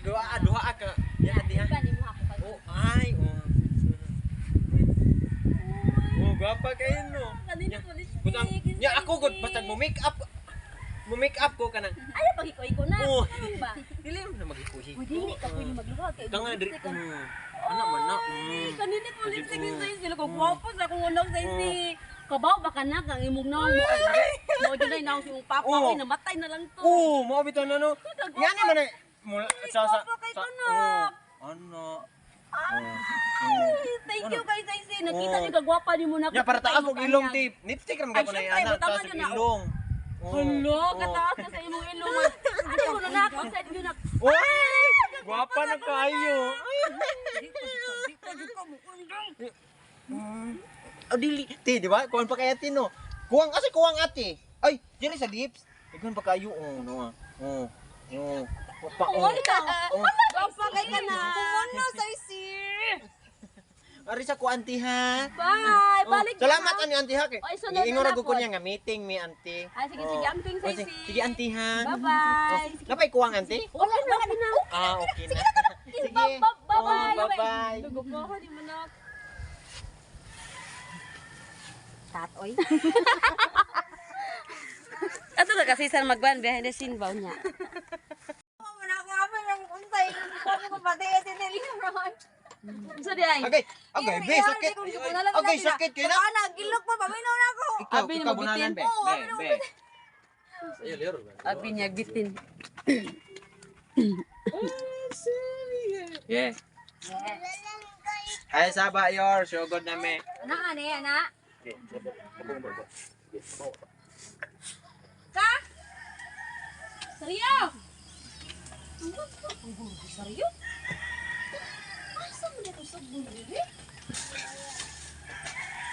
Dua ka. Ya atiha. Oh, ay. Oh, gwapa kayo no. Butang, ya ako gud basta mo make up. Mo make up ko kanang. Ay pagikoy-ko na. Oh. Ano ba? Dili na magikuhi. Dili ka pwede magluha kay. Tanga diri. Anak man na. Kanina ko lipstick ni sila ko gwapo sa akong unang si kabaw baka na kang imong naon mo. Mo jud ay naon si imong papa ay namatay na lang to. Oh, mo bitaw na no. Yan man ay mula sa ano. Thank you kay Saisi. Nakita niyo kagwapa ni mo na. Ya para taas og ilong tip. Lipstick ram ka ko na ana taas og ilong. Hello, kataas ka sa imong ilong. Ano mo na nako sa inyo na. Oy! Gwapa na kayo. Oh, dili. Ti, di ba? Kuwan pa kay ate, no? Kuwang ate. Ay, dili sa lips. Kuwan pa kayo, no? Gwapa kay ka na. Kumono sa isir. Ari sa ko auntie ha. Bye. Balik. Salamat ani auntie ha. Oy, sunod Iingor na ako po. ko niya nga meeting mi auntie. Ay, sige, amping Oh, Saisi. sige auntie ha. Bye-bye. Napay kuwang auntie? Wala na. Ah, okay na. Sige. Bye-bye. Bye-bye. Lugogoho ni mo na. Tatoy. Ato na kasi sa magban behind the scene ba niya. Wala ko apa yang untay. Ko ko pati ate nili ron. So di ay. Okay, be sakit. Okay, sakit kay na. Ana gilok pa paminaw na ako. Abi ni Ikaw mabitin. bunalan be. Abi niya bitin. Yeah. Ay saba yor, sugod na me. Ana ani ana. Ka? Seryo? Seryo? Asa mo dito sa buli?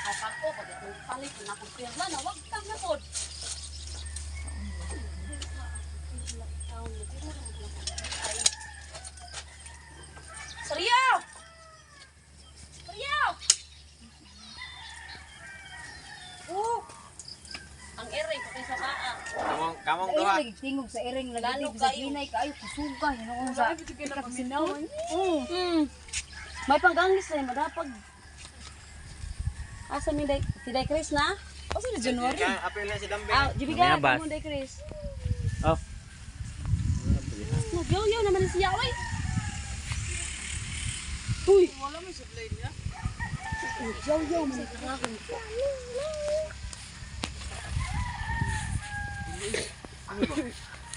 Asa ko pag ito palit na akong pirma na wag kang napod. Seryo? Seryo? Ang ering ko sa baa. Kamong Ay duha. lagi tingog sa iring lagi Lalo tingog sa kayo. ginay kaayo kusuga hinuon sa. May panggangis na yung madapag. Asa mi day si Day Chris na? O sa January? Apil na si Dambe. Ah, jibiga ka mo Day Chris. Oh. Nagyo naman siya oy. Uy, wala mo supply niya. Yo man karon.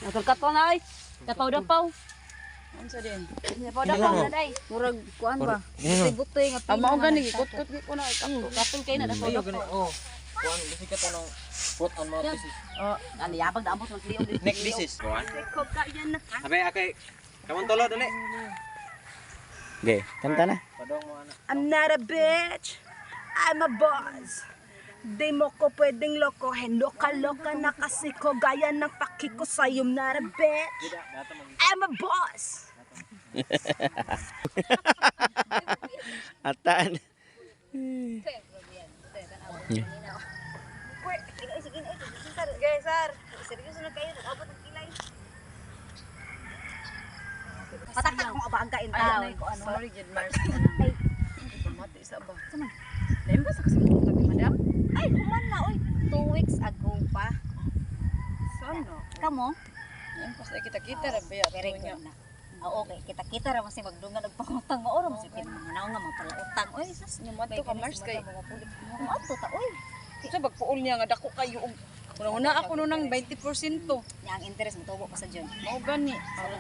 Nagkato na ay. Dapaw. Unsa din? Dapaw na day. Murag kuan ba? Yeah. Butoy nga pino. Mao gani ikot-kot ko na Kapon kay na dapaw. Ayo gani. Oh. Kuan bisi ka tanong put on mo this is. Oh, ano yabag da amo sa kliyo. Next this is. Kuan. Ko ka yan na. Abe akay. Kamon tolo dali. Okay, kanta na. Padong mo ana. I'm not a bitch. I'm a boss. Di mo ko pwedeng lokohin. Loka-loka na kasi ko gaya ng paki ko sa'yo. I'm not a bitch. I'm a boss. Atan. Guys, sir. Seryoso na kayo. Nag-abot ng kilay. Patakak kung abagain tao. Sorry, Jed Mars. Ay, mati sa ba? Lain ba sa kasi mo tabi, madam? Ay, human na. Uy, 2 weeks ago pa. Sano? Kamo? Yan pa sa kita-kita ra ba? Very good na. Oo, okay. Kita-kita ra masih magdungan og pangutang nga oras. Sige, manaw nga magpalautang. Uy, sus. Nyamadto ka, Mars, kay- Mato ta, uy. Sa bagpuol niya nga dako kayo. Una ako no nang 20%. Nya ang interest mo tubo pa sa John. Mao gani.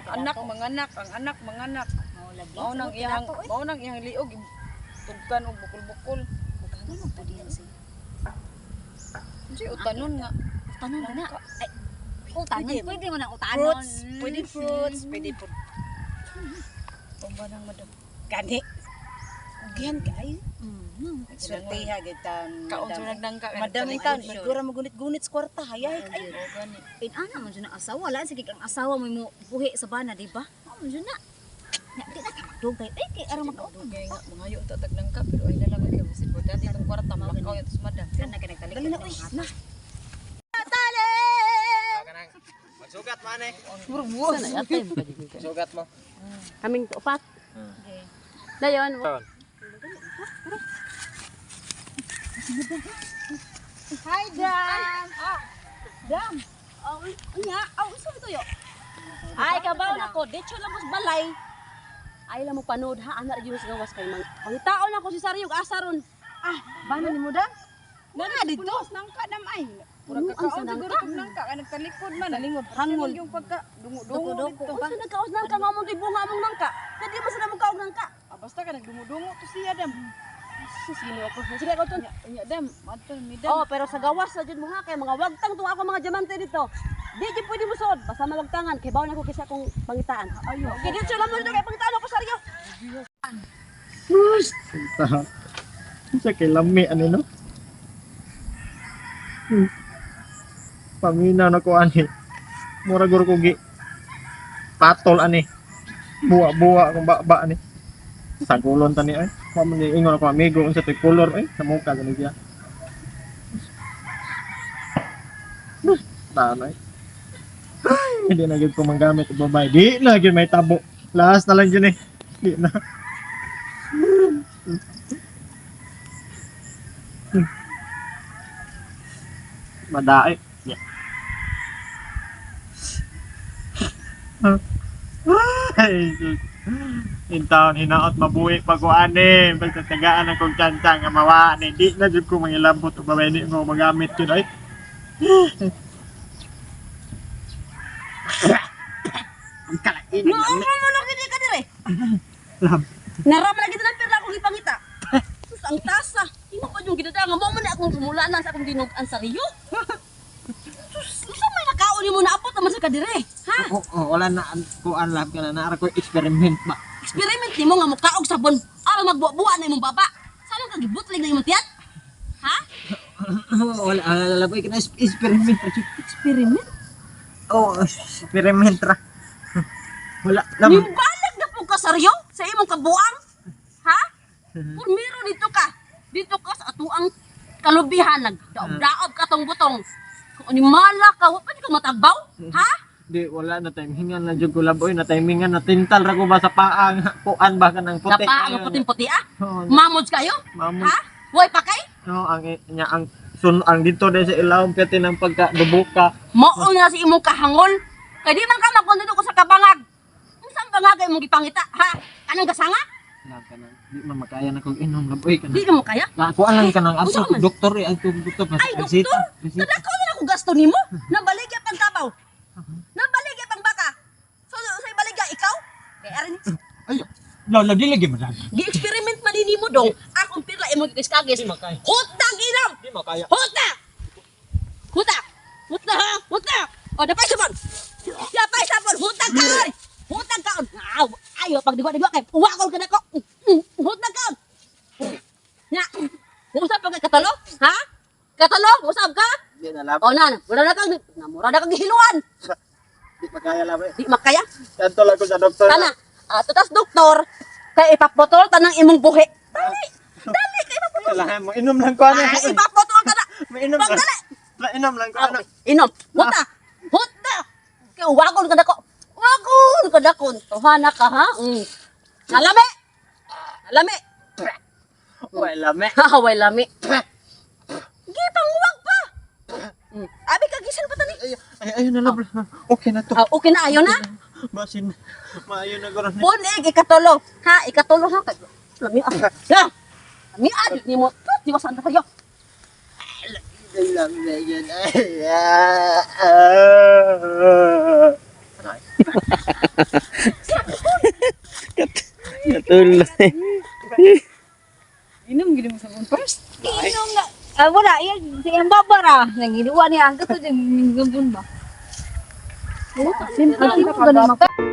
Ang anak manganak, ang anak manganak. Mao lagi. Mao nang iyang liog tugkan og bukol-bukol. Ano mo pa diyan si? Unsa utanon nga? Tanon na. Ay, utanon. Pwede mo na utanon. Fruits, pwede fruits, pwede food. Bomba nang madam. Gani. Ugyan kay. Sorteha gitan. Kaon sa nagdangka. Madam in town, nagkura mo gunit-gunit sa kwarta. Hayay kay. Mao gani. Ana man dyan ang asawa. Wala sige kang asawa mo mo buhi sa bana, di ba? Ano dyan na. Nya, di na ka magdugay. Ay, kay araw makautang. Dugay nga mangayo ta tagdangka pero ay nalang ay kasi importante itong kwarta malakaw yatos madam. Kana ka nagtalik. Dali na, uy. Na. Kanang magsugat ma ane. Buru-buru. Sana yatay mo ka. Sugat mo. Kaming upat. Dayon. Hi, Jam! Jam! Nya, usa ito yo. Ay kabaw na ko, dito lang mas balay. Ay lang mo panood ha, ana ra gyud sa gawas kay mang. Pangitaon ako si Saryog asaron. Bano ni mo, Dam? Nana dito nangka namay. Murag Ang kakaon sanang siguro ka. kung nangka ka nagtalikod man. Nalingod. Hangol. Yung pagka dungo-dungo Doko-doko. dito. Unsa nagkaos nang ka nga mo di bunga mong nangka? Kadi mo sa mo kaog nangka. Basta ka nagdungo-dungo to siya dam. Sus gino ako. Sige ko ton. Nya dam, madto mi dam. Oh, pero sa gawas sa jud mo ha kay mga wagtang tuwa ako mga diamante dito. Di gyud pwede mo sod, basta malagtangan kay bawo na ko kisa kong pangitaan. Ayo. Kay dito lang mo dito kay pangitaan ako Saryo. Sa kay lami ano no? Pamina na ko ani. Mura guro ko gi. Patol ani. Buwa-buwa akong ba ani. Sagulon tani ay. Mamo ni ingon ako amigo unsa toy color ay sa mukha gani dia. Tanay. Hindi na gyud ko manggamit og babay. Di na gyud may tabo. Last na lang yun eh. Di na. Madai. Yeah. Ay, in taon hinaot mabuhi pag-uani pagtatagaan ang kong tiyanta nga mawaan di na dyan ko mangilabot o babay di mo magamit yun ay ang kalain Mo mo kini ka dire. lab Naram lagi na pera akong ipangita. Sus ang tasa. Imo pa yung gidadanga mo man akong sumulanan sa akong dinug-an sa Rio. Sus, unsa may nakaon nimo na abot naman sa kadire? Ha? wala na kuan lab ka na naara ko experiment ba Experiment nimo nga mukaog sabon aron magbuwa na imong baba. Saan ka gibutlig na imong tiyat? Ha? wala lab ko na experiment Experiment? oh experiment ra wala lab Nimbalag na po ka Saryo sa imong kabuang. Ha? Purmiro dito ka. Dito ka sa atuang kalubihan nagdaob-daob ka tong butong. Kung animala ka, wa pa di ka matagbaw? Ha? di wala na timingan na jud ko laboy na timingan na tintal ra ko ba sa paang kuan ba kanang Sa puti pa ang puting-puti ah? Oo. Mamods kayo? Mamods. Ha? Way pa kay? no ang ang dito din sa ilawom pati ng pagkadubuka Mao na si imong kahangol. Kay di man ka magkondudo ko sa kabangag. Unsang bangag imong gipangita? Ha? Anong gasanga? lab ka na di man makaya na kog inom laboy ka Di na ka mo kaya? ako alang ka nang Unsa man? doktor ang doktor Ay, doktor! Kadako na ako gasto nimo. Nabaligya pang tabaw. Nabaligya pang baka. So, sa ibaligya ikaw? Kaya arin, ayo lalo di lagi man gi-experiment man nimo dong. Akong pirla imong kagis-kagis. Hutang inom! di makaya Huta! Huta! Huta ha! Huta! O, dapay sabon! Dapay sabon! Hutang kaon! Hutang kaon! Ayo, pag diwa-diwa kay uwakol ka na ko! Hutang kaon! Nya! Usap pa kay katalo? Ha? Katalo? Usap ka? di na lab O na, mura na kang gihiluan. di makaya lab Di makaya. kanto lang ko sa doktor Kana, tutas doktor, kay ipapotol tanang imong buhi. Dali! Dali kay ipapotol. kailangan mo inom lang ko ano Ay, ipapotol ka na. mainom lang Pagdali. inom lang ko ano Okay, inom. Huta. Huta. Kay wagol ka dako. Wagol ka dako. Tuhana ka ha. Nalami. Nalami. wala me Haway lami. Gipang wag pa. Abi ka gisan pa tani. ayun na lab okay na to Okay na ayo na. basin maayo na garo Bunig ikatulo. Ha, ikatulo ha. Lami ah. Ya. Lami adyo ni mo. Di wasan ta kayo. lang na yan Katulay. Inom gid mo sa first. Inom na. Wala, yan. Si ang babara. Nanginuwa niya. Ang gato dyan. Gambun ba? Simple. Simple.